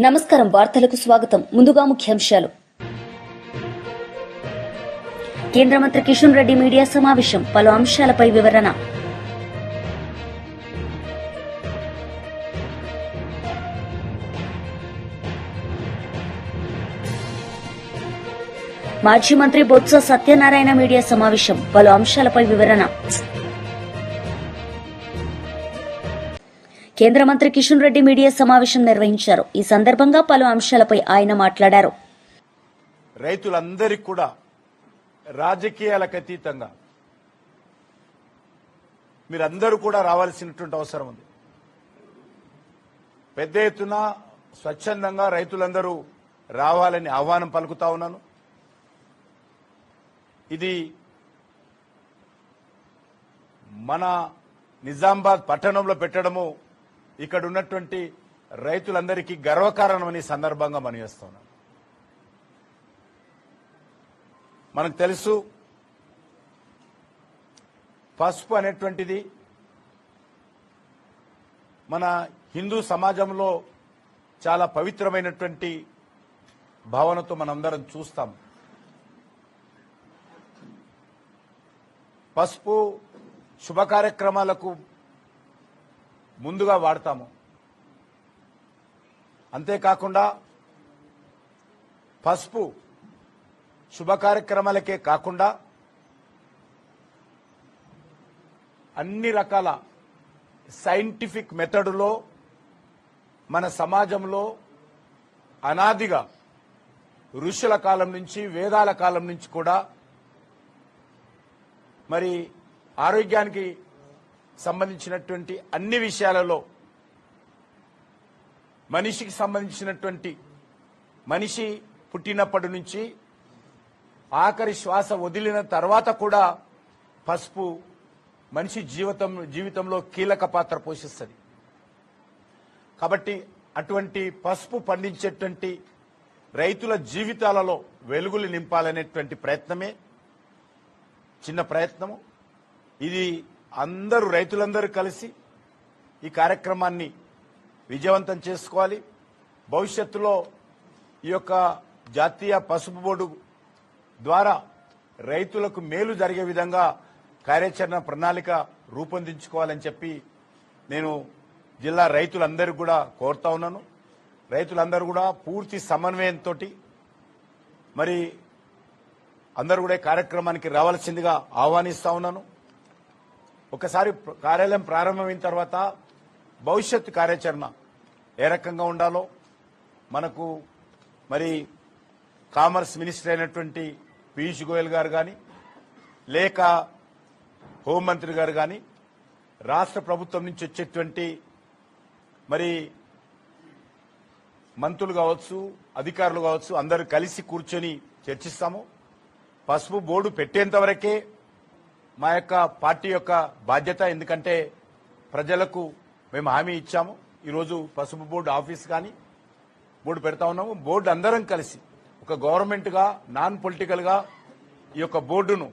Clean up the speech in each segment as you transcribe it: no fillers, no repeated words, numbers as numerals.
నమస్కారం వార్తలకు స్వాగతం. ముందుగా ముఖ్యాంశాలు. కేంద్ర మంత్రి కిషన్ రెడ్డి మీడియా సమావేశం, పలు అంశాలపై వివరణ. మాజీ మంత్రి బొత్స సత్యనారాయణ మీడియా సమావేశం, పలు అంశాలపై వివరణ. కేంద్ర మంత్రి కిషన్ రెడ్డి మీడియా సమావేశం నిర్వహించారు. ఈ సందర్భంగా పలు అంశాలపై ఆయన మాట్లాడారు. రైతులందరికీ కూడా రాజకీయాలకు అతీతంగా మీరందరూ కూడా రావాల్సినటువంటి అవసరం ఉంది. పెద్ద ఎత్తున స్వచ్ఛందంగా రైతులందరూ రావాలని ఆహ్వానం పలుకుతా ఉన్నాను. ఇది మన నిజామాబాద్ పట్టణంలో పెట్టడము ఇక్కడ ఉన్నటువంటి రైతులందరికీ గర్వకారణమని సందర్భంగా మనం చేస్తున్నాం. మనకు తెలుసు, పసుపు అనేటువంటిది మన హిందూ సమాజంలో చాలా పవిత్రమైనటువంటి భావనతో మనందరం చూస్తాం. పసుపు శుభ కార్యక్రమాలకు ముందుగా వాడతాము. అంతేకాకుండా పసుపు శుభ కార్యక్రమాలకే కాకుండా అన్ని రకాల సైంటిఫిక్ మెథడ్లో మన సమాజంలో అనాదిగా ఋషుల కాలం నుంచి వేదాల కాలం నుంచి కూడా మరి ఆరోగ్యానికి సంబంధించినటువంటి అన్ని విషయాలలో మనిషికి సంబంధించినటువంటి మనిషి పుట్టినప్పటి నుంచి ఆఖరి శ్వాస వదిలిన తర్వాత కూడా పసుపు మనిషి జీవితంలో కీలక పాత్ర పోషిస్తుంది. కాబట్టి అటువంటి పసుపు పండించేటువంటి రైతుల జీవితాలలో వెలుగులు నింపాలనేటువంటి ప్రయత్నమే చిన్న ప్రయత్నము. ఇది రైతులందరూ కలిసి ఈ కార్యక్రమాన్ని విజయవంతం చేసుకోవాలి. భవిష్యత్తులో ఈ యొక్క జాతీయ పసుపు బోర్డు ద్వారా రైతులకు మేలు జరిగే విధంగా కార్యాచరణ ప్రణాళిక రూపొందించుకోవాలని చెప్పి నేను జిల్లా రైతులందరూ కూడా కోరుతా ఉన్నాను. రైతులందరూ కూడా పూర్తి సమన్వయంతో మరి అందరూ కూడా కార్యక్రమానికి రావాల్సిందిగా ఆహ్వానిస్తా ఉన్నాను. ఒకసారి కార్యాలయం ప్రారంభమైన తర్వాత భవిష్యత్తు కార్యాచరణ ఏ రకంగా ఉండాలో మనకు మరి కామర్స్ మినిస్టర్ అయినటువంటి పీయూష్ గోయల్ గారు కానీ లేక హోంమంత్రి గారు కానీ రాష్ట్ర ప్రభుత్వం నుంచి వచ్చేటువంటి మరి మంత్రులు కావచ్చు, అధికారులు కావచ్చు, అందరూ కలిసి కూర్చొని చర్చిస్తాము. పసుపు బోర్డు పెట్టేంత వరకే మా యొక్క పార్టీ యొక్క బాధ్యత. ఎందుకంటే ప్రజలకు మేము హామీ ఇచ్చాము. ఈరోజు పసుపు బోర్డు ఆఫీస్ కానీ బోర్డు పెడతా ఉన్నాము. బోర్డు అందరం కలిసి ఒక గవర్నమెంట్ గా నాన్ పొలిటికల్ గా ఈ యొక్క బోర్డును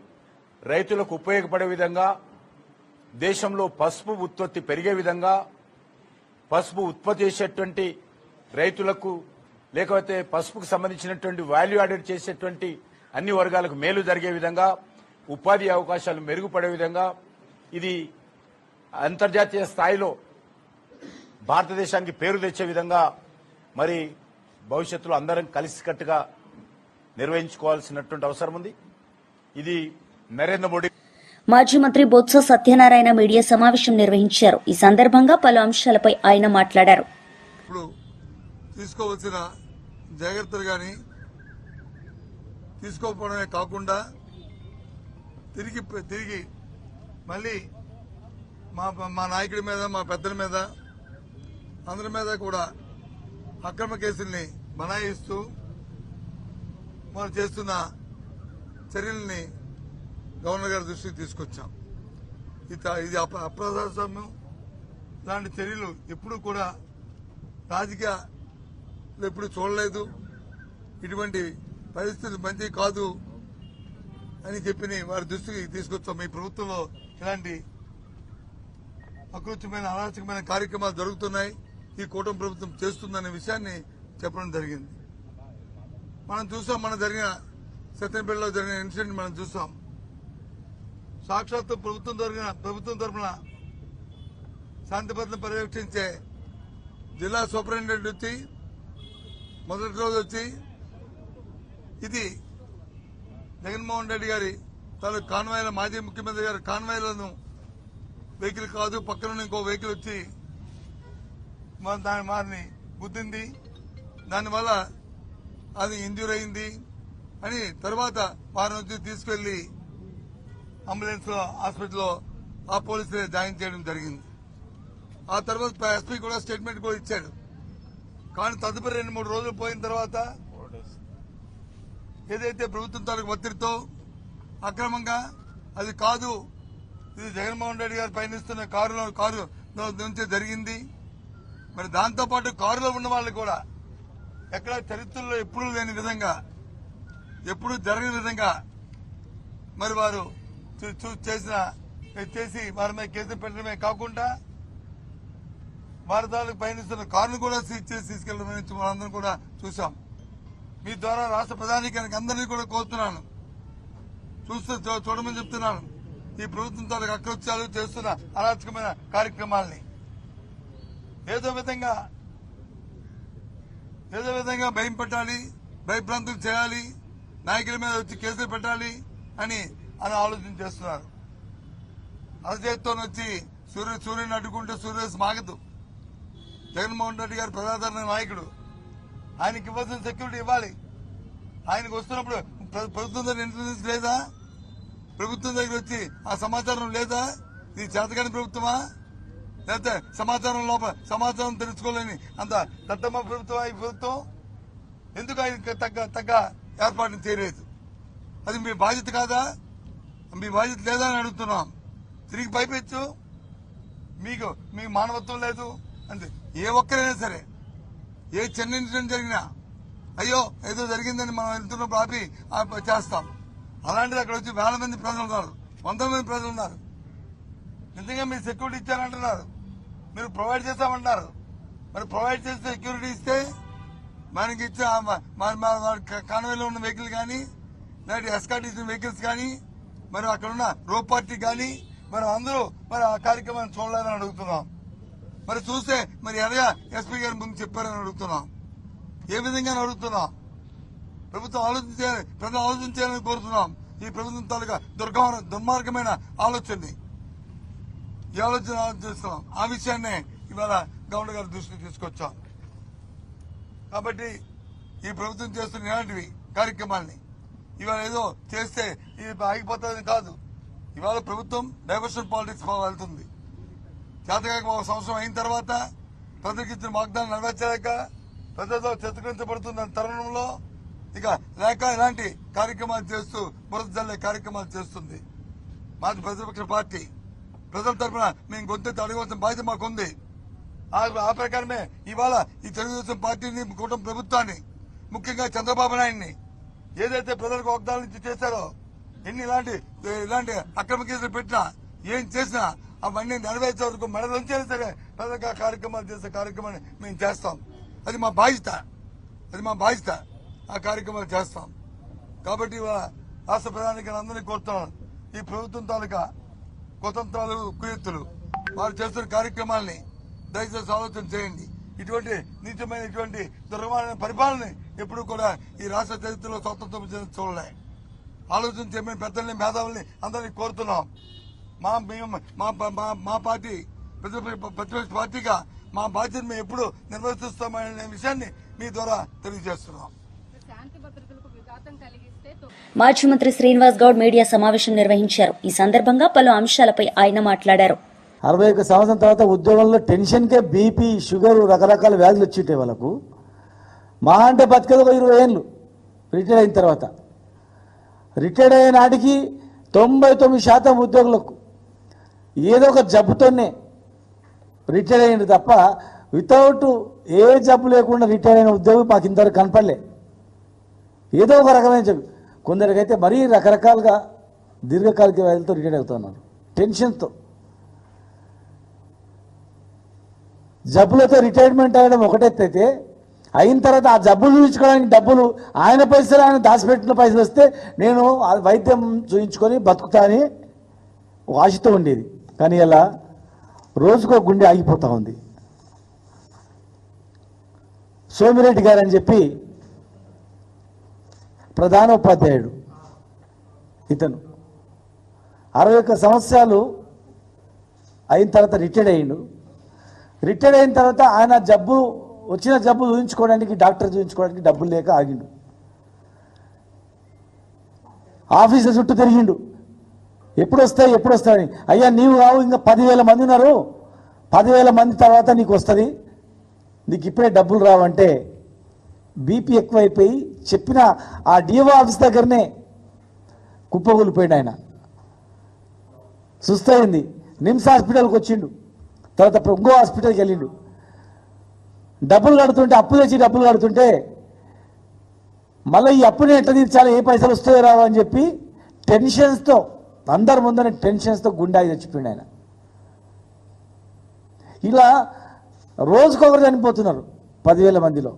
రైతులకు ఉపయోగపడే విధంగా, దేశంలో పసుపు ఉత్పత్తి పెరిగే విధంగా, పసుపు ఉత్పత్తి చేసేటువంటి రైతులకు లేకపోతే పసుపుకు సంబంధించినటువంటి వాల్యూ యాడెడ్ చేసేటువంటి అన్ని వర్గాలకు మేలు జరిగే విధంగా, ఉపాధి అవకాశాలు మెరుగుపడే విధంగా, ఇది అంతర్జాతీయ స్థాయిలో భారతదేశానికి పేరు తెచ్చే విధంగా మరి భవిష్యత్తులో అందరం కలిసికట్టుగా నిర్వహించుకోవాల్సినటువంటి అవసరం ఉంది. ఇది నరేంద్ర మోడీ. మాజీ మంత్రి బొత్స సత్యనారాయణ మీడియా సమావేశం నిర్వహించారు. ఈ సందర్భంగా పలు అంశాలపై ఆయన మాట్లాడారు. ఇప్పుడు తీసుకోవాల్సిన జాగ్రత్తలు గాని తీసుకోకపోవడమే కాకుండా తిరిగి మళ్ళీ మా నాయకుడి మీద, మా పెద్దల మీద, అందరి మీద కూడా అక్రమ కేసుల్ని బనాయిస్తూ మనం చేస్తున్న చర్యల్ని గవర్నర్ గారి దృష్టికి తీసుకొచ్చాం. ఇది అప్రజాస్వామ్యం. ఇలాంటి చర్యలు ఎప్పుడు కూడా రాజకీయాలు ఎప్పుడు చూడలేదు. ఇటువంటి పరిస్థితులు మంచి కాదు అని చెప్పి వారి దృష్టికి తీసుకొచ్చాం. మీ ప్రభుత్వంలో ఇలాంటి అకృత్యమైన అరాచకమైన కార్యక్రమాలు జరుగుతున్నాయి, ఈ కూటమి ప్రభుత్వం చేస్తుందనే విషయాన్ని చెప్పడం జరిగింది. మనం చూసాం, మన జరిగిన సత్యనపల్లిలో జరిగిన ఇన్సిడెంట్ మనం చూసాం. సాక్షాత్తు ప్రభుత్వం తరఫున శాంతి భద్రతను పర్యవేక్షించే జిల్లా సూపరింటెండెంట్ వచ్చి మొదటి రోజు వచ్చి ఇది జగన్మోహన్ రెడ్డి గారి తాలూకు కాన్వాయ్ల, మాజీ ముఖ్యమంత్రి గారి కాన్వాయ్లను వెహికల్ కాదు, పక్కన ఇంకో వెహికల్ వచ్చి వారిని గుద్దింది, దానివల్ల అది ఇంజ్యూర్ అయింది అని తర్వాత వారిని వచ్చి తీసుకెళ్లి అంబులెన్స్ లో హాస్పిటల్లో ఆ పోలీసులే జాయిన్ చేయడం జరిగింది. ఆ తర్వాత ఎస్పీ కూడా స్టేట్మెంట్ కూడా ఇచ్చాడు. కానీ తదుపరి 2-3 రోజులు పోయిన తర్వాత ఏదైతే ప్రభుత్వం తాలూకు ఒత్తిడితో అక్రమంగా అది కాదు, ఇది జగన్మోహన్ రెడ్డి గారు పయనిస్తున్న కారు నుంచి జరిగింది. మరి దాంతోపాటు కారులో ఉన్న వాళ్ళు కూడా ఎక్కడ చరిత్రలో ఎప్పుడూ లేని విధంగా, ఎప్పుడూ జరగని విధంగా మరి వారు చేసి వారి మీద కేసులు పెట్టడమే కాకుండా వారి తాలూకు పయనిస్తున్న కారును కూడా సీజ్ చేసి తీసుకెళ్లడం మనందరం కూడా చూసాం. మీ ద్వారా రాష్ట్ర ప్రధానికానికి అందరినీ కూడా కోరుతున్నాను, చూడమని చెప్తున్నాను. ఈ ప్రభుత్వం తాలూకు అకృత్యాలు చేస్తున్న అరాచకమైన కార్యక్రమాల్ని ఏదో విధంగా భయం పెట్టాలి, భయభ్రాంతులు చేయాలి, నాయకుల మీద వచ్చి కేసులు పెట్టాలి అని ఆలోచన చేస్తున్నారు. అరచేతితో వచ్చి సూర్యుని అడ్డుకుంటే సూర్యరశ్మి ఆగదు. జగన్మోహన్ రెడ్డి గారు ప్రజాదరణ నాయకుడు, ఆయనకి ఇవ్వాల్సిన సెక్యూరిటీ ఇవ్వాలి. ఆయనకు వస్తున్నప్పుడు ప్రభుత్వం దగ్గర ఇంటెలిజెన్స్ లేదా? ప్రభుత్వం దగ్గర వచ్చి ఆ సమాచారం లేదా? ఇది చేతకాని ప్రభుత్వమా? లేకపోతే సమాచారం తెలుసుకోలేని అంత దత్తమ్మ ప్రభుత్వం ఈ ప్రభుత్వం? ఎందుకు ఆయనకి తగ్గ ఏర్పాట్లు చేయలేదు? అది మీ బాధ్యత కాదా? మీ బాధ్యత లేదా అని అడుగుతున్నాం. తిరిగి పైపెచ్చు మీ మానవత్వం లేదు అంటే ఏ ఒక్కరైనా సరే, ఏ చిన్న ఇన్సిడెంట్ జరిగినా అయ్యో ఏదో జరిగిందని మనం వెళ్తున్నప్పుడు ఆపి చేస్తాం. అలాంటిది అక్కడ వచ్చి 1000 మంది ప్రజలు ఉన్నారు, 100 మంది ప్రజలు ఉన్నారు. నిజంగా మీరు సెక్యూరిటీ ఇచ్చారంటున్నారు, మీరు ప్రొవైడ్ చేస్తామంటున్నారు. మరి ప్రొవైడ్ చేస్తే సెక్యూరిటీ ఇస్తే మనకి ఇచ్చే కాన్వేలో ఉన్న వెహికల్ కానీ, లేకపోతే ఎస్కార్ట్ ఇచ్చిన వెహికల్స్ కానీ, మరి అక్కడ ఉన్న రోప్ పార్టీ కానీ, మరి అందరూ మరి ఆ కార్యక్రమాన్ని చూడాలని అడుగుతున్నాం. మరి చూస్తే మరి ఎనగా ఎస్పీ గారి ముందు చెప్పారని అడుగుతున్నాం. ఏ విధంగా అడుగుతున్నాం? ప్రభుత్వం ఆలోచించాలి, ప్రజలు ఆలోచించాలని కోరుతున్నాం. ఈ ప్రభుత్వం తాలూకా దుర్మార్గమైన ఆలోచనని ఈ ఆలోచన చేస్తున్నాం. ఆ విషయాన్నే ఇవాళ గవర్నర్ గారి దృష్టికి తీసుకొచ్చాం. కాబట్టి ఈ ప్రభుత్వం చేస్తున్న ఇలాంటివి కార్యక్రమాల్ని ఇవాళ ఏదో చేస్తే ఇది ఆగిపోతుందని కాదు. ఇవాళ ప్రభుత్వం డైవర్షన్ పాలిటిక్స్ వెళ్తుంది. చేతకాక 1 సంవత్సరం అయిన తర్వాత ప్రజలకు ఇచ్చిన వాగ్దానం నెరవేర్చలేక ప్రజలతో చిత్రీకరించబడుతున్న తరుణంలో ఇక లేక ఇలాంటి కార్యక్రమాలు చేస్తూ బురద జల్లే కార్యక్రమాలు చేస్తుంది. మాది ప్రతిపక్ష పార్టీ, ప్రజల తరఫున మేము గొంతెత్తి అడగవలసిన బాధ్యత మాకుంది. ఆ ప్రకారమే ఇవాళ ఈ తెలుగుదేశం పార్టీని, కూటమి ప్రభుత్వాన్ని, ముఖ్యంగా చంద్రబాబు నాయుడిని ఏదైతే ప్రజలకు వాగ్దానం ఇచ్చి చేశారో, ఎన్ని ఇలాంటి అక్రమ కేసులు పెట్టినా, ఏం చేసినా అవన్నీ నెరవేర్చే వరకు మెడలుంచైనా సరే ప్రజలకు ఆ కార్యక్రమాలు చేసే కార్యక్రమాన్ని మేము చేస్తాం. అది మా బాధ్యత. ఆ కార్యక్రమాలు చేస్తాం. కాబట్టి రాష్ట్ర ప్రధానికి అందరినీ కోరుతున్నాను, ఈ ప్రభుత్వం తాలూకా కుతంత్రాలు, కుయుక్తులు, వారు చేస్తున్న కార్యక్రమాల్ని దయచేసి ఆలోచన చేయండి. ఇటువంటి నీచమైన ఇటువంటి దుర్మార్గమైన పరిపాలన ఎప్పుడు కూడా ఈ రాష్ట్ర చరిత్రలో స్వతంత్రం చూడలే. ఆలోచన చేయమని పెద్దల్ని, మేధావుల్ని అందరినీ కోరుతున్నాం. మా పార్టీ ప్రతిపక్ష పార్టీగా మా బాధ్యత మేము ఎప్పుడు నిర్వర్తిస్తామనే విషయాన్ని మీ ద్వారా తెలియజేస్తున్నాం. మాజీ మంత్రి శ్రీనివాస్ గౌడ్ మీడియా సమావేశం నిర్వహించారు. ఈ సందర్భంగా పలు అంశాలపై ఆయన మాట్లాడారు. 61 సంవత్సరం తర్వాత ఉద్యోగంలో టెన్షన్కే బీపీ, షుగర్, రకరకాల వ్యాధులు వచ్చింటాయి వాళ్ళకు. మా అంటే బతికేది ఒక 20 ఏళ్ళు రిటైర్ అయిన తర్వాత. రిటైర్డ్ అయిన నాటికి 99% ఉద్యోగులకు ఏదో ఒక జబ్బుతోనే రిటైర్ అయ్యింది తప్ప వితౌట్ ఏ జబ్బు లేకుండా రిటైర్ అయిన ఉద్యోగి మాకు ఇంతవరకు కనపడలే. ఏదో ఒక రకమైన జబ్బు, కొందరికైతే మరీ రకరకాలుగా దీర్ఘకాలిక వ్యాధులతో రిటైర్ అవుతున్నారు. టెన్షన్తో జబ్బులతో రిటైర్మెంట్ అవ్వడం ఒకటైతే అయిన తర్వాత ఆ జబ్బులు చూపించుకోవడానికి డబ్బులు ఆయన పైసలు ఆయన దాచిపెట్టిన పైసలు వస్తే నేను ఆ వైద్యం చూపించుకొని బతుకుతా అని ఒక ఆశతో ఉండేది. కానీ ఇలా రోజుకో గుండె ఆగిపోతూ ఉంది. సోమిరెడ్డి గారు అని చెప్పి ప్రధానోపాధ్యాయుడు, ఇతను 61 సంవత్సరాలు అయిన తర్వాత రిటైర్డ్ అయ్యిండు. రిటైర్డ్ అయిన తర్వాత ఆయన వచ్చిన జబ్బు చూపించుకోవడానికి, డాక్టర్ చూపించుకోవడానికి డబ్బులు లేక ఆగిండు. ఆఫీసుల చుట్టూ తిరిగిండు, ఎప్పుడు వస్తాయని. అయ్యా నీవు కావు, ఇంకా 10,000 మంది ఉన్నారు, 10,000 మంది తర్వాత నీకు వస్తుంది, నీకు ఇప్పుడే డబ్బులు రావంటే బీపీ ఎక్కువైపోయి చెప్పిన ఆ డిఓ ఆఫీస్ దగ్గరనే కుప్పగూలిపోయాడు. ఆయన సుస్తయింది. నిమ్స్ హాస్పిటల్కి వచ్చిండు, తర్వాత ఇంకో హాస్పిటల్కి వెళ్ళిండు. డబ్బులు కడుతుంటే, అప్పు తెచ్చి డబ్బులు కడుతుంటే మళ్ళీ ఈ అప్పుని ఎట్లా తీర్చాలి, ఏ పైసలు వస్తాయో రావు అని చెప్పి టెన్షన్స్తో, అందరి ముందర టెన్షన్స్తో గుండాయి చచ్చిపోయిండు ఆయన. ఇలా రోజుకొకరు చనిపోతున్నారు 10,000 మందిలో.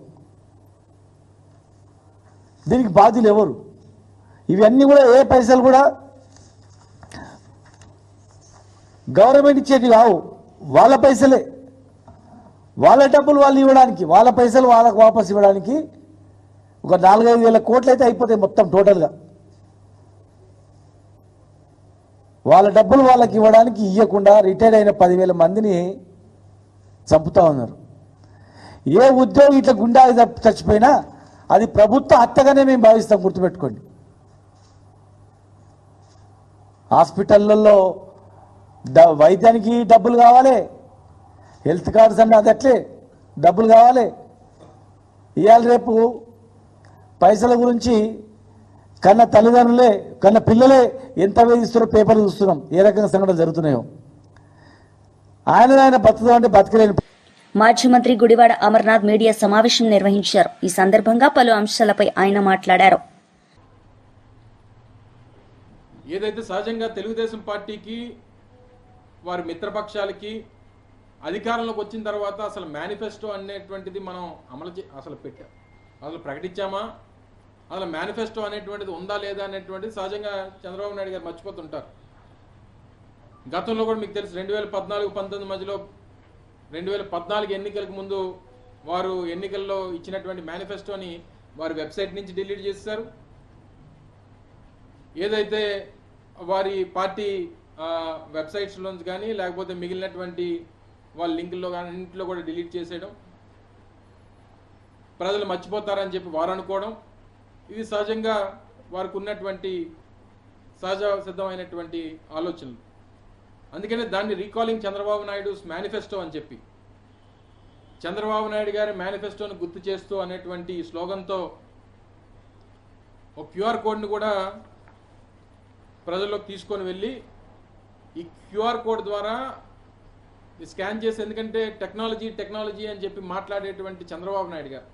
దీనికి బాధ్యులు ఎవరు? ఇవన్నీ కూడా ఏ పైసలు కూడా గవర్నమెంట్ ఇచ్చేటివి కావు, వాళ్ళ పైసలే. వాళ్ళ డబ్బులు వాళ్ళు ఇవ్వడానికి, వాళ్ళ పైసలు వాళ్ళకు వాపసు ఇవ్వడానికి ఒక 4-5 వేల కోట్లు అయితే అయిపోతాయి మొత్తం టోటల్గా. వాళ్ళ డబ్బులు వాళ్ళకి ఇవ్వడానికి ఇవ్వకుండా రిటైర్డ్ అయిన 10,000 మందిని చంపుతా ఉన్నారు. ఏ ఉద్యోగి ఇట్లా గుండా చచ్చిపోయినా అది ప్రభుత్వ హత్యగానే మేము భావిస్తాం, గుర్తుపెట్టుకోండి. హాస్పిటళ్ళల్లో వైద్యానికి డబ్బులు కావాలి, హెల్త్ కార్డ్స్ అన్నీ అది అట్లే డబ్బులు కావాలి. ఇవాళ రేపు పైసల గురించి కన్న తల్లిదండ్రులే, కన్న పిల్లలే ఎంత వేధిస్తున్నారో పేపర్లు చూస్తున్నాం, ఏ రకంగా సంఘటనలు జరుగుతున్నాయో. ఆయన బతుకుతాం అంటే బతకలేని. మాజీ మంత్రి గుడివాడ అమర్నాథ్ మీడియా సమావేశం నిర్వహించారు. ఈ సందర్భంగా పలు అంశాలపై ఆయన మాట్లాడారు. ఏదైతే సహజంగా తెలుగుదేశం పార్టీకి, వారి మిత్రపక్షాలకి అధికారంలోకి వచ్చిన తర్వాత అసలు మేనిఫెస్టో అనేటువంటిది మనం అసలు ప్రకటించామా, అసలు మేనిఫెస్టో అనేటువంటిది ఉందా లేదా అనేటువంటిది సహజంగా చంద్రబాబు నాయుడు గారు మర్చిపోతుంటారు. గతంలో కూడా మీకు తెలుసు, 2014-19 మధ్యలో 2014 ఎన్నికలకు ముందు వారు ఎన్నికల్లో ఇచ్చినటువంటి మేనిఫెస్టోని వారి వెబ్సైట్ నుంచి డిలీట్ చేశారు. ఏదైతే వారి పార్టీ వెబ్సైట్స్లోంచి కానీ లేకపోతే మిగిలినటువంటి వాళ్ళ లింకుల్లో కానీ అన్నింటిలో కూడా డిలీట్ చేసేయడం, ప్రజలు మర్చిపోతారని చెప్పి వారు అనుకోవడం, ఇది సహజంగా వారికి ఉన్నటువంటి సహజ సిద్ధమైనటువంటి ఆలోచనలు. అందుకనే దాన్ని రీకాలింగ్ చంద్రబాబు నాయుడుస్ మేనిఫెస్టో అని చెప్పి, చంద్రబాబు నాయుడు గారి మేనిఫెస్టోను గుర్తు చేస్తూ అనేటువంటి స్లోగన్తో ఒక క్యూఆర్ కోడ్ని కూడా ప్రజల్లోకి తీసుకొని వెళ్ళి ఈ క్యూఆర్ కోడ్ ద్వారా స్కాన్ చేసి, ఎందుకంటే టెక్నాలజీ అని చెప్పి మాట్లాడేటువంటి చంద్రబాబు నాయుడు గారు,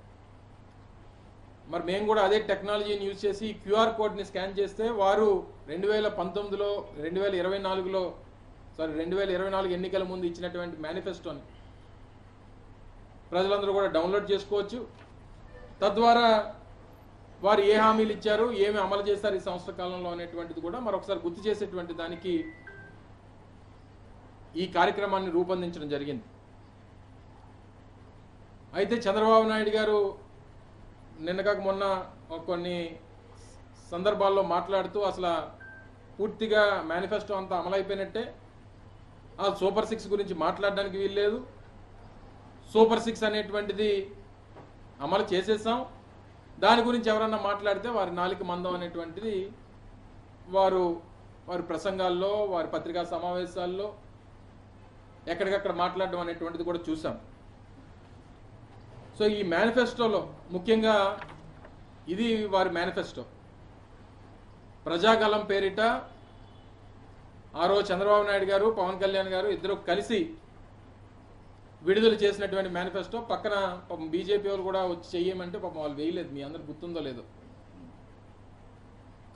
మరి మేము కూడా అదే టెక్నాలజీని యూజ్ చేసి ఈ క్యూఆర్ కోడ్ని స్కాన్ చేస్తే వారు 2019లో 2024 ఎన్నికల ముందు ఇచ్చినటువంటి మేనిఫెస్టోని ప్రజలందరూ కూడా డౌన్లోడ్ చేసుకోవచ్చు. తద్వారా వారు ఏ హామీలు ఇచ్చారు, ఏమి అమలు చేశారు ఈ సంవత్సర కాలంలో అనేటువంటిది కూడా మరొకసారి గుర్తు చేసేటువంటి దానికి ఈ కార్యక్రమాన్ని రూపొందించడం జరిగింది. అయితే చంద్రబాబు నాయుడు గారు నిన్నగాక మొన్న కొన్ని సందర్భాల్లో మాట్లాడుతూ అసలు పూర్తిగా మేనిఫెస్టో అంతా అమలైపోయినట్టే, ఆ సూపర్ 6 గురించి మాట్లాడడానికి వీల్లేదు, సూపర్ 6 అనేటువంటిది అమలు చేసేసాం, దాని గురించి ఎవరన్నా మాట్లాడితే వారి నాలిక మందం అనేటువంటిది వారి ప్రసంగాల్లో, వారి పత్రికా సమావేశాల్లో ఎక్కడికక్కడ మాట్లాడడం అనేటువంటిది కూడా చూసాం. సో ఈ మేనిఫెస్టోలో ముఖ్యంగా ఇది వారి మేనిఫెస్టో. ప్రజాగలం పేరిట ఆ రోజు చంద్రబాబు నాయుడు గారు, పవన్ కళ్యాణ్ గారు ఇద్దరు కలిసి విడుదల చేసినటువంటి మేనిఫెస్టో. పక్కన పాపం బీజేపీ వాళ్ళు కూడా వచ్చి చెయ్యమంటే పాపం వాళ్ళు వేయలేదు, మీ అందరికి గుర్తుందో లేదో.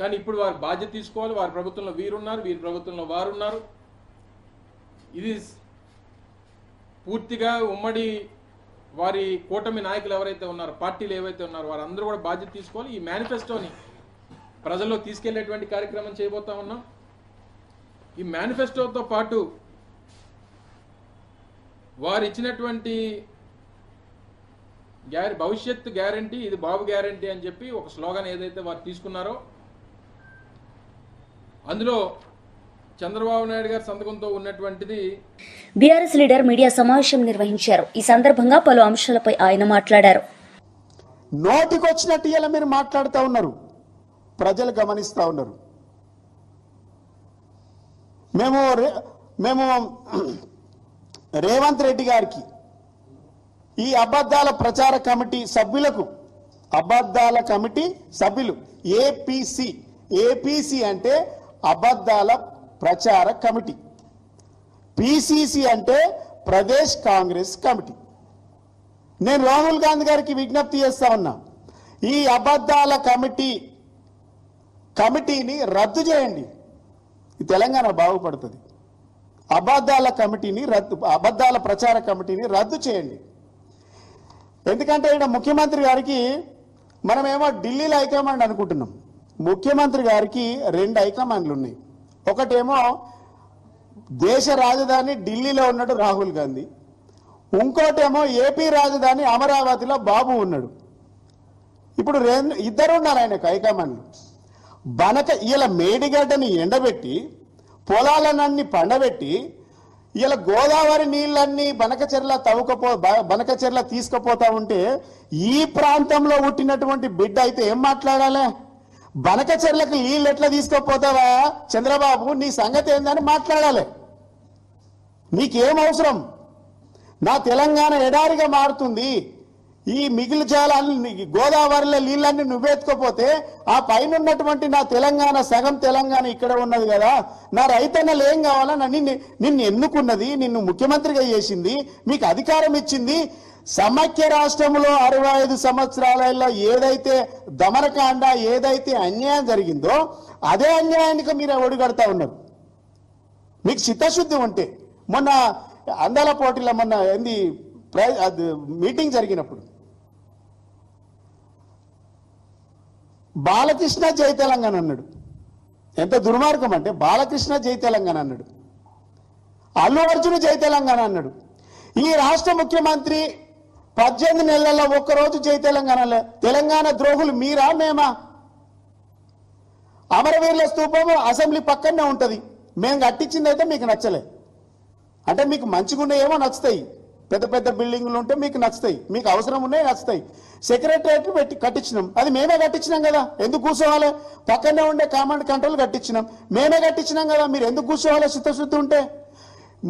కానీ ఇప్పుడు వారు బాధ్యత తీసుకోవాలి. వారి ప్రభుత్వంలో వీరున్నారు, వీరి ప్రభుత్వంలో వారున్నారు. ఇది పూర్తిగా ఉమ్మడి వారి కూటమి నాయకులు ఎవరైతే ఉన్నారో, పార్టీలు ఏవైతే ఉన్నారో వారందరూ కూడా బాధ్యత తీసుకోవాలి. ఈ మేనిఫెస్టోని ప్రజల్లో తీసుకెళ్లేటువంటి కార్యక్రమం చేయబోతా ఉన్నాం. ఈ మేనిఫెస్టోతో పాటు వారు ఇచ్చినటువంటి భవిష్యత్తు గ్యారంటీ, ఇది బాబు గ్యారంటీ అని చెప్పి ఒక స్లోగన్ ఏదైతే వారు తీసుకున్నారో అందులో చంద్రబాబు నాయుడు గారి సంతకంతో ఉన్నటువంటిది. బీఆర్ఎస్ లీడర్ మీడియా సమావేశం నిర్వహించారు. ఈ సందర్భంగా పలు అంశాలపై ఆయన మాట్లాడారు. నోటికొచ్చినట్టు ఇలా మీరు మాట్లాడుతూ ఉన్నారు, ప్రజలు గమనిస్తూ ఉన్నారు. మేము రేవంత్ రెడ్డి గారికి, ఈ అబద్ధాల ప్రచార కమిటీ సభ్యులకు, అబద్ధాల కమిటీ సభ్యులు ఏపీసీ అంటే అబద్ధాల ప్రచార కమిటీ, పిసిసి అంటే ప్రదేశ్ కాంగ్రెస్ కమిటీ. నేను రాహుల్ గాంధీ గారికి విజ్ఞప్తి చేస్తా ఉన్నా, ఈ అబద్ధాల కమిటీని రద్దు చేయండి, ఈ తెలంగాణ బాగుపడుతుంది. అబద్ధాల ప్రచార కమిటీని రద్దు చేయండి. ఎందుకంటే ఇక్కడ ముఖ్యమంత్రి గారికి, మనమేమో ఢిల్లీలో హైకమాండ్ అనుకుంటున్నాం, ముఖ్యమంత్రి గారికి 2 హైకమాండ్లు ఉన్నాయి. ఒకటేమో దేశ రాజధాని ఢిల్లీలో ఉన్నాడు రాహుల్ గాంధీ, ఇంకోటేమో ఏపీ రాజధాని అమరావతిలో బాబు ఉన్నాడు. ఇప్పుడు ఇద్దరు ఉన్నారు ఆయనకు హైకమాండ్లు. ఇలా మేడిగడ్డని ఎండబెట్టి, పొలాలన్నీ పండబెట్టి, ఇలా గోదావరి నీళ్ళన్నీ బనకచెర్ల తీసుకుపోతా ఉంటే, ఈ ప్రాంతంలో పుట్టినటువంటి బిడ్డ అయితే ఏం మాట్లాడాలి? బనకచెర్లకు నీళ్ళు ఎట్లా తీసుకుపోతావా చంద్రబాబు, నీ సంగతి ఏందని మాట్లాడాలి. నీకేం అవసరం? నా తెలంగాణ ఎడారిగా మారుతుంది, ఈ మిగిలి జాలాన్ని గోదావరిలో నీళ్ళన్నీ నువ్వెత్తుకోపోతే ఆ పైన ఉన్నటువంటి నా తెలంగాణ, సగం తెలంగాణ ఇక్కడ ఉన్నది కదా, నా రైతన్నలు ఏం కావాలా? నిన్ను ఎన్నుకున్నది, నిన్ను ముఖ్యమంత్రిగా చేసింది, మీకు అధికారం ఇచ్చింది. సమైక్య రాష్ట్రంలో 65 సంవత్సరాలలో ఏదైతే దమనకాండ, ఏదైతే అన్యాయం జరిగిందో అదే అన్యాయానికి మీరు ఒడిగడతా ఉన్నారు. మీకు చిత్తశుద్ధి ఉంటే, మొన్న అందాల పోటీలో మీటింగ్ జరిగినప్పుడు బాలకృష్ణ జై తెలంగాణ అన్నాడు. ఎంత దుర్మార్గం అంటే, బాలకృష్ణ జై తెలంగాణ అన్నాడు, అల్లు అర్జున్ జై తెలంగాణ అన్నాడు. ఈ రాష్ట్ర ముఖ్యమంత్రి 18 నెలల్లో ఒక్కరోజు జై తెలంగాణలో. తెలంగాణ ద్రోహులు మీరా మేమా? అమరవీరుల స్తూపము అసెంబ్లీ పక్కనే ఉంటుంది, మేము కట్టించింది అయితే మీకు నచ్చలే. అంటే మీకు మంచిగా ఏమో నచ్చుతాయి, పెద్ద పెద్ద బిల్డింగులు ఉంటే మీకు నచ్చుతాయి, మీకు అవసరం ఉన్నాయి నచ్చుతాయి. సెక్రటరియట్ పెట్టి కట్టించినాం, అది మేమే కట్టించినాం కదా, ఎందుకు కూర్చోవాలి? పక్కనే ఉండే కమాండ్ కంట్రోల్ కట్టించినాం, మేమే కట్టించినాం కదా, మీరు ఎందుకు కూర్చోవాలి? చిత్తశుద్ధి ఉంటే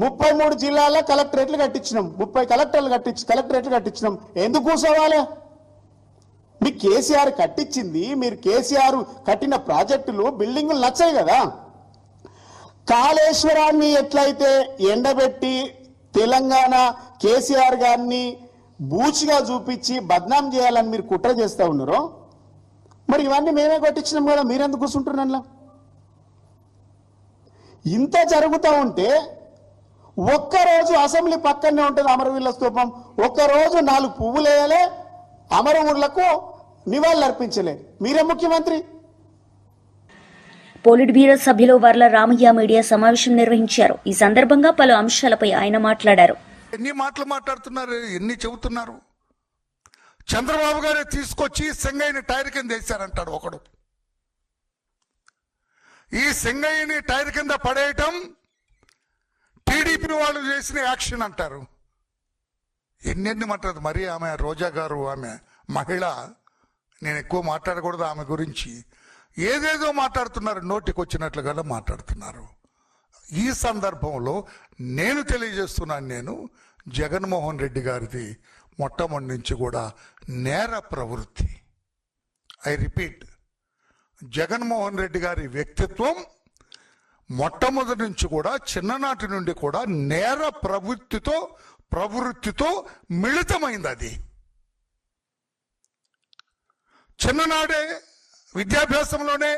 33 జిల్లాల్లో కలెక్టరేట్లు కట్టించినాం, 30 కలెక్టరేట్లు కట్టించినాం, ఎందుకు కూర్చోవాలి? మీ కేసీఆర్ కట్టించింది, మీరు కేసీఆర్ కట్టిన ప్రాజెక్టులు, బిల్డింగులు నచ్చాయి కదా. కాళేశ్వరాన్ని ఎట్లయితే ఎండబెట్టి తెలంగాణ కేసీఆర్ గారిని బూచిగా చూపించి బద్నాం చేయాలని మీరు కుట్ర చేస్తూ ఉన్నారో, మరి ఇవన్నీ మేమే కట్టించినాం కదా, మీరెందుకు కూర్చుంటున్నా? ఇంత జరుగుతూ ఉంటే ఒక్కరోజు అసెంబ్లీ పక్కనే ఉంటుంది అమరవీరుల స్తూపం, ఒక్కరోజు 4 పువ్వులు వేయలే, అమరవీరులకు నివాళులు అర్పించలే, మీరే ముఖ్యమంత్రి. పోలిట్ బ్యూరో సభ్యులు వర్ల రామయ్య మీడియా సమావేశం నిర్వహించారు. ఈ సందర్భంగా పలు అంశాలపై ఆయన మాట్లాడారు. ఎన్ని మాటలు మాట్లాడుతున్నారు, ఎన్ని చెబుతున్నారు. చంద్రబాబు గారే తీసుకొచ్చి సెంగయ్యని టైర్ కింద వేశారంటాడు ఒకడు. ఈ సెంగయ్యని టైర్ కింద పడేయటం టీడీపీ వాళ్ళు చేసిన యాక్షన్ అంటారు. ఎన్నెన్ని మాట్లాడదు. మరి ఆమె రోజా గారు, ఆమె మహిళ, నేను ఎక్కువ మాట్లాడకూడదు ఆమె గురించి, ఏదేదో మాట్లాడుతున్నారు, నోటికి వచ్చినట్లుగా మాట్లాడుతున్నారు. ఈ సందర్భంలో నేను తెలియజేస్తున్నాను, జగన్మోహన్ రెడ్డి గారిది మొట్టమొదటి నుంచి కూడా నేర ప్రవృత్తి. ఐ రిపీట్, జగన్మోహన్ రెడ్డి గారి వ్యక్తిత్వం మొట్టమొదటి నుంచి కూడా, చిన్ననాటి నుండి కూడా నేర ప్రవృత్తితో మిళితమైంది. అది చిన్ననాడే విద్యాభ్యాసంలోనే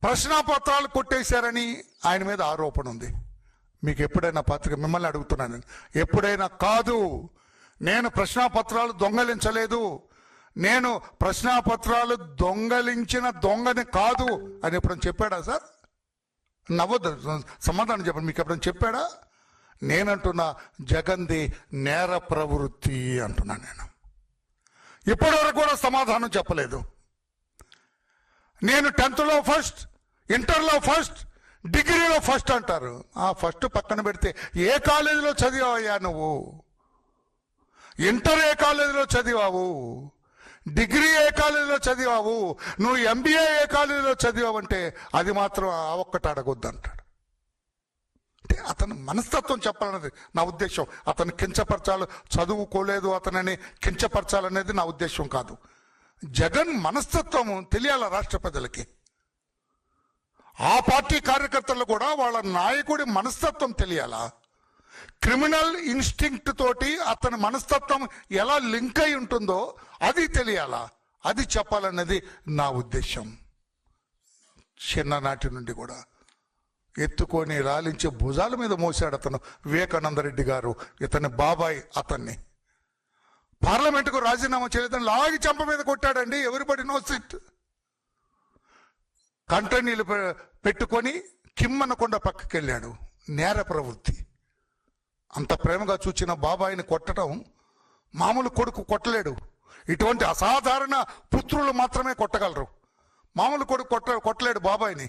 ప్రశ్నాపత్రాలు కొట్టేశారని ఆయన మీద ఆరోపణ ఉంది. మీకు ఎప్పుడైనా పత్రిక, మిమ్మల్ని అడుగుతున్నాను, ఎప్పుడైనా కాదు నేను ప్రశ్నాపత్రాలు దొంగలించలేదు, నేను ప్రశ్నాపత్రాలు దొంగలించిన దొంగని కాదు అని ఎప్పుడైనా చెప్పాడా సార్? నవ్వద్దు, సమాధానం చెప్పండి. మీకు ఎప్పుడైనా చెప్పాడా? నేనంటున్నా జగన్ది నేర ప్రవృత్తి అంటున్నా. నేను ఇప్పటివరకు కూడా సమాధానం చెప్పలేదు. నేను 10th ఫస్ట్, ఇంటర్లో ఫస్ట్, డిగ్రీలో ఫస్ట్ అంటారు. ఆ ఫస్ట్ పక్కన పెడితే ఏ కాలేజీలో చదివావయ్యా నువ్వు? ఇంటర్ ఏ కాలేజీలో చదివావు? డిగ్రీ ఏ కాలేజీలో చదివావు? నువ్వు MBA ఏ కాలేజీలో చదివావంటే అది మాత్రం ఆ ఒక్కటి అడగొద్దు అంటాడు. అంటే అతను మనస్తత్వం చెప్పాలన్నది నా ఉద్దేశం. అతను కించపరచాలి, చదువుకోలేదు అతనని కించపరచాలనేది నా ఉద్దేశం కాదు. జగన్ మనస్తత్వం తెలియాల రాష్ట్ర ప్రజలకి. ఆ పార్టీ కార్యకర్తలు కూడా వాళ్ళ నాయకుడి మనస్తత్వం తెలియాలా? క్రిమినల్ ఇన్స్టింక్ట్ తోటి అతని మనస్తత్వం ఎలా లింక్ అయి ఉంటుందో అది తెలియాలా? అది చెప్పాలన్నది నా ఉద్దేశం. చిన్ననాటి నుండి కూడా ఎత్తుకొని రాలించి భుజాల మీద మోసాడు అతను. వివేకానంద రెడ్డి గారు ఇతని బాబాయ్ అతన్ని పార్లమెంటుకు రాజీనామా చేయలేదని లాగి చంప మీద కొట్టాడండి. Everybody knows it. కంటనీళ్ళు పెట్టుకొని కిమ్మనకుండా పక్కకి వెళ్ళాడు. నేర ప్రవృత్తి. అంత ప్రేమగా చూచిన బాబాయిని కొట్టడం మామూలు కొడుకు కొట్టలేడు. ఇటువంటి అసాధారణ పుత్రులు మాత్రమే కొట్టగలరు. మామూలు కొడుకు కొట్టలేడు బాబాయిని.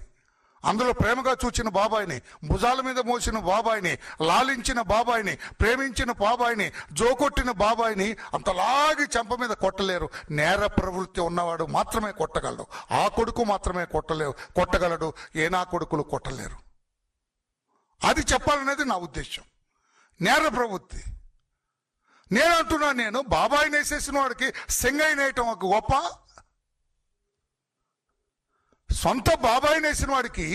అందులో ప్రేమగా చూచిన బాబాయిని, భుజాల మీద మోసిన బాబాయిని, లాలించిన బాబాయిని, ప్రేమించిన బాబాయిని, జోకొట్టిన బాబాయిని అంతలాగి చెంప మీద కొట్టలేరు. నేర ప్రవృత్తి ఉన్నవాడు మాత్రమే కొట్టగలడు. ఆ కొడుకు మాత్రమే కొట్టగలడు. ఏ నా కొడుకులు కొట్టలేరు. అది చెప్పాలనేది నా ఉద్దేశం. నేర ప్రవృత్తి. నేనంటున్నా, నేను బాబాయిని వేసేసిన వాడికి సింగైన వేయటం ఒక గొప్ప. సొంత బాబాయిని వేసిన వాడికి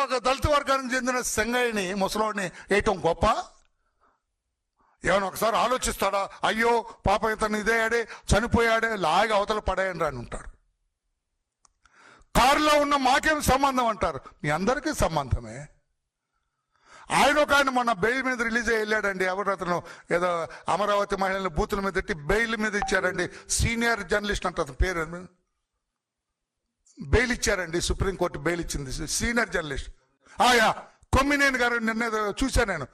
ఒక దళిత వర్గానికి చెందిన సింగయ్యని, ముసలోడిని వేయటం గొప్ప. ఏమైనా ఒకసారి ఆలోచిస్తాడా? అయ్యో పాప ఇతను ఇదేయాడే, చనిపోయాడే, లాగా అవతల పడేయండి అని ఉంటాడు. కారులో ఉన్న మాకేం సంబంధం అంటారు. మీ అందరికీ సంబంధమే. ఆయన మొన్న బెయిల్ మీద రిలీజ్ అయ్యి వెళ్ళాడండి. ఎవరు అతను? ఏదో అమరావతి మహిళలను బూతుల మీద పెట్టి బెయిల్ మీద ఇచ్చారండి. సీనియర్ జర్నలిస్ట్ అంట అతని పేరు. బెయిల్ ఇచ్చారండి, సుప్రీంకోర్టు బెయిల్ ఇచ్చింది. సీనియర్ జర్నలిస్ట్ కొమ్మినేని గారు. నిన్న చూశాను నేను.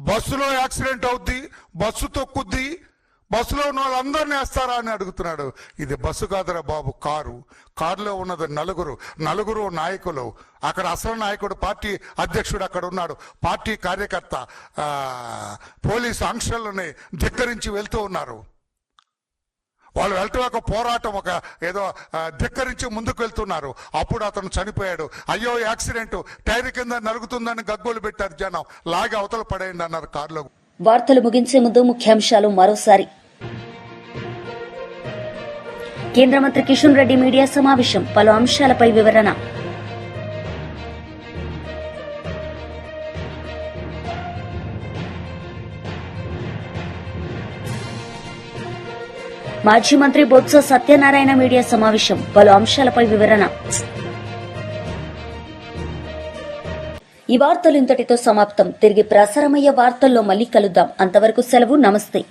బస్సులో యాక్సిడెంట్ అవుద్ది, బస్సు తొక్కుద్ది, బస్సులో ఉన్న వాళ్ళందరినీ వేస్తారా అని అడుగుతున్నాడు. ఇది బస్సు కాదురా బాబు, కారు. కారులో ఉన్నది నలుగురు నాయకులు. అక్కడ అసలు నాయకుడు పార్టీ అధ్యక్షుడు అక్కడ ఉన్నాడు. పార్టీ కార్యకర్త పోలీసు ఆంక్షలని ధిక్కరించి వెళ్తూ ఉన్నారు. వాళ్ళు వెళ్ళటం ఒక పోరాటం, ఒక ఏదో ధిక్కరించి ముందుకు వెళ్తున్నారు. అప్పుడు అతను చనిపోయాడు. అయ్యో యాక్సిడెంట్, టైర్ కింద నలుగుతుందని గగ్గోలు పెట్టారు జనం. లాగి అవతల పడేయండి అన్నారు కారులో. వార్తలు ముగించే ముందు ముఖ్యాంశాలు మరోసారి. కేంద్ర మంత్రి కిషన్ రెడ్డి మీడియా సమావేశం, పలు అంశాలపై వివరణ. మాజీ మంత్రి బొత్స సత్యనారాయణ మీడియా సమావేశం, పలు అంశాలపై వివరణ. ఈ వార్తలు ఇంతటితో సమాప్తం. తిరిగి ప్రసారమయ్యే వార్తల్లో మళ్లీ కలుద్దాం. అంతవరకు సెలవు. నమస్తే.